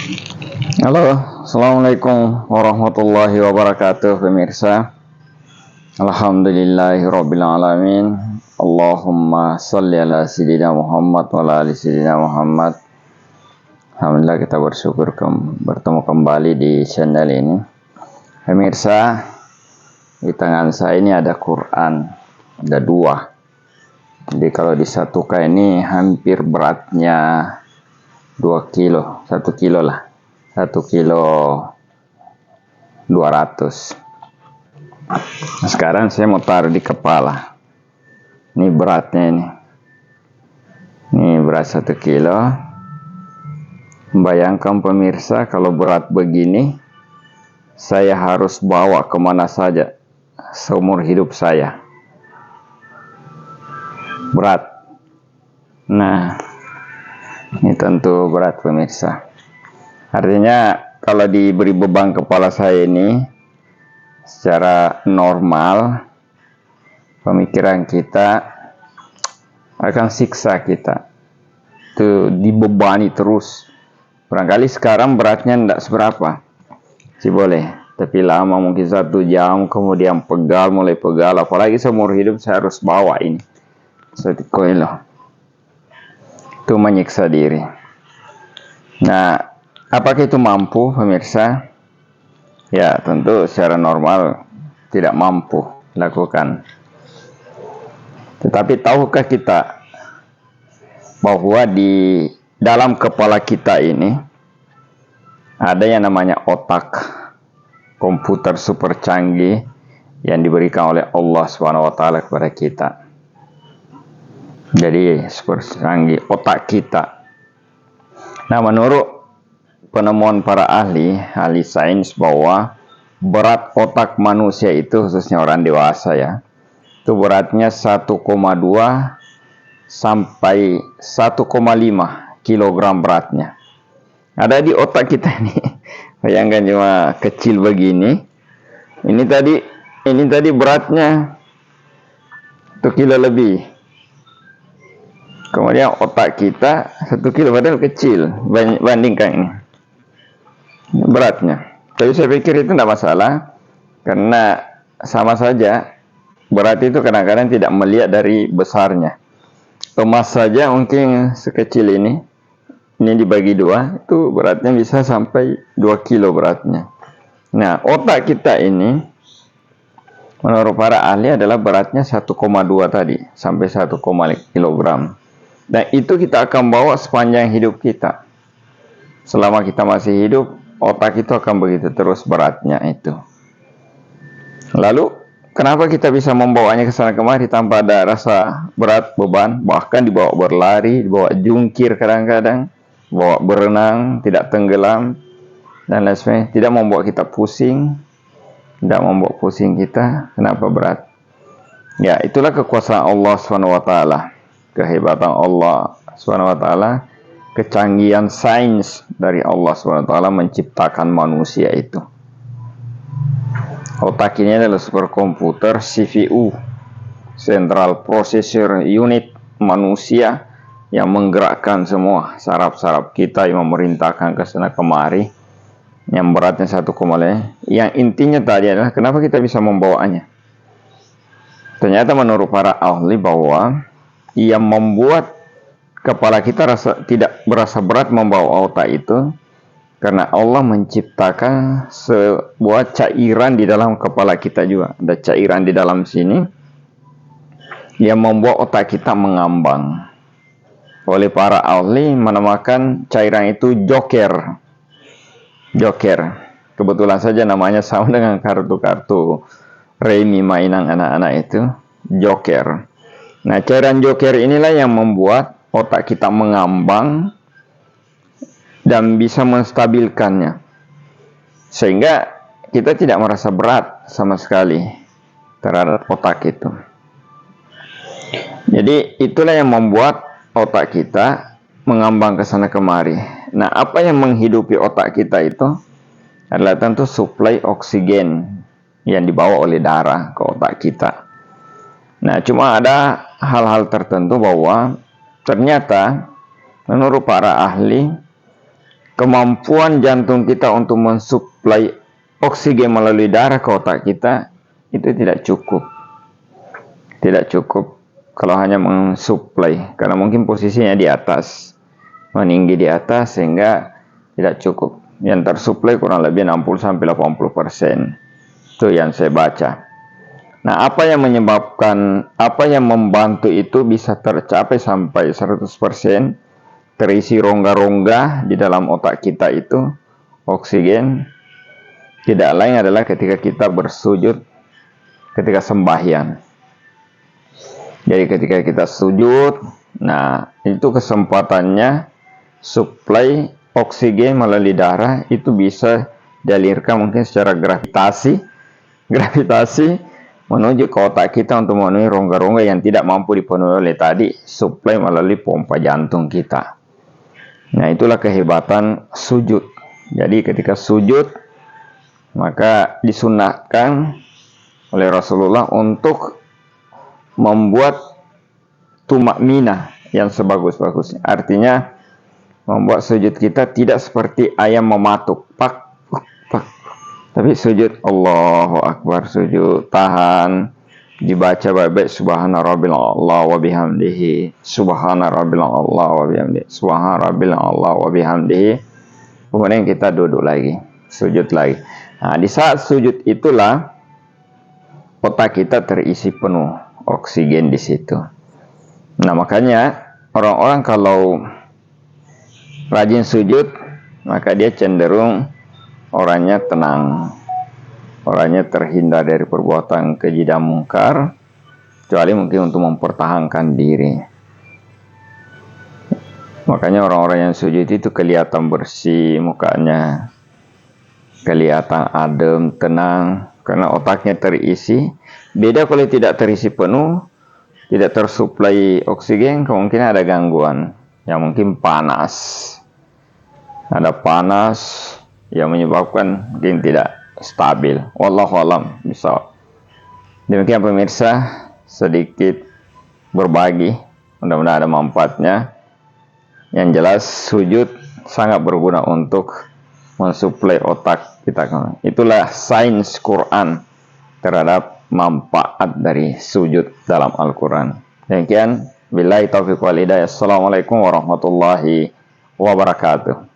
Halo, Assalamualaikum warahmatullahi wabarakatuh pemirsa. Alhamdulillahirabbil alamin. Allahumma shalli ala sayyidina Muhammad wa ala ali sayyidina Muhammad. Alhamdulillah kita bersyukur bertemu kembali di channel ini. Pemirsa, di tangan saya ini ada Quran, ada dua. Jadi kalau disatukan ini hampir beratnya 2 kilo, 1 kilo lah. 1 kilo 200. Nah, sekarang saya mau taruh di kepala. Ini beratnya ini. Ini berat 1 kilo. Bayangkan pemirsa, kalau berat begini, saya harus bawa kemana saja seumur hidup saya. Berat. Nah, ini tentu berat pemirsa. Artinya kalau diberi beban kepala saya ini secara normal, pemikiran kita akan siksa kita. Itu dibebani terus. Barangkali sekarang beratnya tidak seberapa. Sih boleh. Tapi lama mungkin 1 jam kemudian pegal, mulai pegal. Apalagi seumur hidup saya harus bawa ini. 1 kilo. Itu menyiksa diri. Nah, apakah itu mampu pemirsa? Ya, tentu secara normal tidak mampu lakukan. Tetapi tahukah kita bahwa di dalam kepala kita ini ada yang namanya otak komputer super canggih yang diberikan oleh Allah SWT kepada kita. Jadi super canggih otak kita. Nah, menurut penemuan para ahli sains bahwa berat otak manusia itu, khususnya orang dewasa ya, itu beratnya 1,2 sampai 1,5 kilogram beratnya. Ada di otak kita ini. Bayangkan cuma kecil begini. Ini tadi beratnya 1 kilo lebih. Kemudian otak kita 1 kilo, padahal kecil bandingkan ini beratnya. Tapi saya pikir itu tidak masalah, karena sama saja berat itu kadang-kadang tidak melihat dari besarnya. Emas saja mungkin sekecil ini dibagi 2, itu beratnya bisa sampai 2 kilo beratnya. Nah, otak kita ini menurut para ahli adalah beratnya 1,2 tadi sampai 1, kilogram. Dan itu kita akan bawa sepanjang hidup kita. Selama kita masih hidup, otak itu akan begitu terus beratnya itu. Lalu, kenapa kita bisa membawanya ke sana kemari tanpa ada rasa berat, beban? Bahkan dibawa berlari, dibawa jungkir kadang-kadang, bawa berenang, tidak tenggelam, dan lain sebagainya. Tidak membuat kita pusing, tidak membuat pusing kita. Kenapa berat? Ya, itulah kekuasaan Allah SWT. Kehebatan Allah SWT, kecanggihan sains dari Allah SWT menciptakan manusia itu. Otak ini adalah superkomputer CPU, Central Processor Unit manusia, yang menggerakkan semua saraf-saraf kita, yang memerintahkan ke sana kemari, yang beratnya 1,5. Yang intinya tadi adalah kenapa kita bisa membawanya. Ternyata menurut para ahli bahwa yang membuat kepala kita tidak berasa berat membawa otak itu karena Allah menciptakan sebuah cairan di dalam kepala kita juga. Ada cairan di dalam sini yang membuat otak kita mengambang. Oleh para ahli menamakan cairan itu joker. Joker. Kebetulan saja namanya sama dengan kartu-kartu remi mainan anak-anak itu. Joker. Nah, cairan joker inilah yang membuat otak kita mengambang dan bisa menstabilkannya. Sehingga kita tidak merasa berat sama sekali terhadap otak itu. Jadi itulah yang membuat otak kita mengambang ke sana kemari. Nah, apa yang menghidupi otak kita itu adalah tentu suplai oksigen yang dibawa oleh darah ke otak kita. Nah, cuma ada hal-hal tertentu bahwa ternyata menurut para ahli kemampuan jantung kita untuk mensuplai oksigen melalui darah ke otak kita itu tidak cukup. Tidak cukup kalau hanya mensuplai, karena mungkin posisinya di atas, meninggi di atas sehingga tidak cukup. Yang tersuplai kurang lebih 60-80%. Itu yang saya baca. Nah, apa yang menyebabkan, apa yang membantu itu bisa tercapai sampai 100%, terisi rongga-rongga di dalam otak kita itu, oksigen, tidak lain adalah ketika kita bersujud, ketika sembahyang. Jadi ketika kita sujud, nah itu kesempatannya suplai oksigen melalui darah itu bisa dialirkan mungkin secara gravitasi menuju ke otak kita untuk memenuhi rongga-rongga yang tidak mampu dipenuhi oleh tadi suplai melalui pompa jantung kita. Nah, itulah kehebatan sujud. Jadi ketika sujud maka disunahkan oleh Rasulullah untuk membuat tumakninah yang sebagus-bagusnya. Artinya membuat sujud kita tidak seperti ayam mematuk, pak, pak. Tapi sujud Allahu Akbar, sujud tahan, dibaca baik-baik subhana rabbil Allah wa bihamdihi, subhana rabbil Allah wa bihamdihi, subhana rabbil Allah wa bihamdihi. Kemudian kita duduk lagi, sujud lagi. Nah, di saat sujud itulah otak kita terisi penuh oksigen di situ. Nah, makanya orang-orang kalau rajin sujud, maka dia cenderung orangnya tenang, orangnya terhindar dari perbuatan keji dan mungkar, kecuali mungkin untuk mempertahankan diri. Makanya orang-orang yang sujud itu kelihatan bersih mukanya, kelihatan adem, tenang, karena otaknya terisi. Beda kalau tidak terisi penuh, tidak tersuplai oksigen, kemungkinan ada gangguan, yang mungkin panas. Ada panas yang menyebabkan mungkin tidak stabil. Wallahu alam bisa. Demikian pemirsa, sedikit berbagi, mudah-mudahan ada manfaatnya. Yang jelas sujud sangat berguna untuk mensuplai otak kita. Itulah sains Quran terhadap manfaat dari sujud dalam Al-Quran. Demikian, billahi taufiq wal hidayah. Assalamualaikum warahmatullahi wabarakatuh.